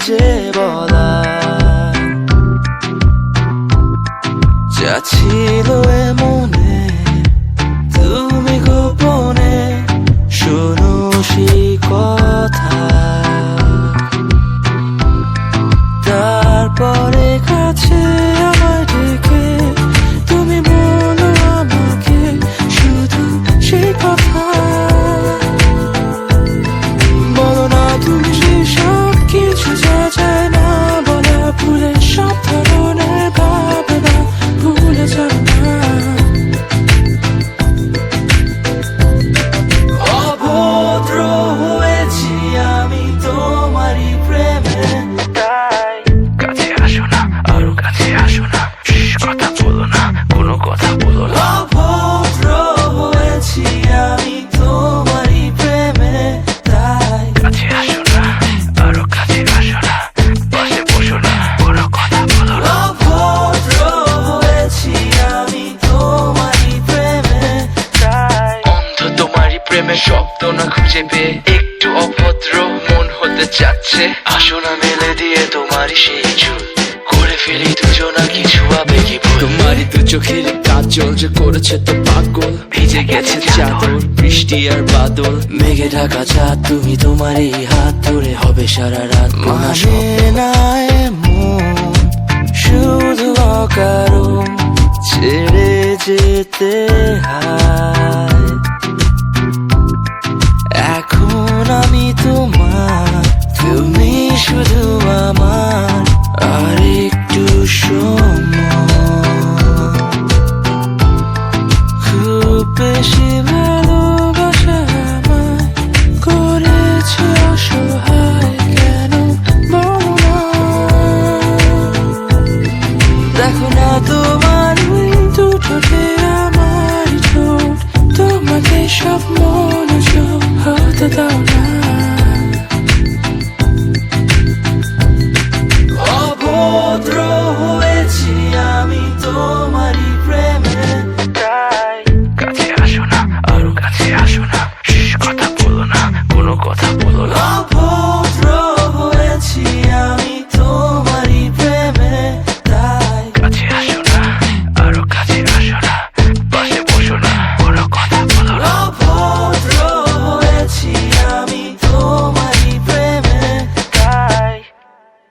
যে বলা যা ছিল এ মনে, তুমি গোপনে শোনো সেই কথা। তারপরে কাছে আমায় ডেকে তুমি বলো আমাকে শুধু সেই কথা। বলো না তুমি সেই সব কিছু যা যায় না বলা, ভুলে সব ধরনের ভাবনা ভুলে যাও না। অভদ্র হয়েছি আমি তোমারই প্রেমে, তাই কাছে আসো না, আরো কাছে আসো না, কথা বলো না, কোনো কথা বলো না। অভদ্র হয়েছি আমি তোমারই প্রেমে, তাই কাছে আসো না, আরো কাছে আসো না, পাশে বসো না, কোনো কথা বলো না। অভদ্র হয়েছি আমি তোমারই প্রেমে, তাই অন্ধ তোমারই প্রেমে শব্দ না খুঁজে পেয়ে একটু অভদ্র মন হতে চাচ্ছে। আসো না মেলে দিয়ে তোমারই সেই চুল, করে ফেলি দুজনা কিছু আবেগী ভুল। তোমারই দু চোখের কাজল যে করেছে তো পাগল, ভিজে গেছে চাদর বৃষ্টি আর বাদল, মেঘে ঢাকা চাঁদ তুমি তোমারই হাত ধরে হবে সারা রাত। মানে না এমন শুধু অকারণ ছেড়ে যেতে হয়। এখন আমি তোমার, তুমি শুধু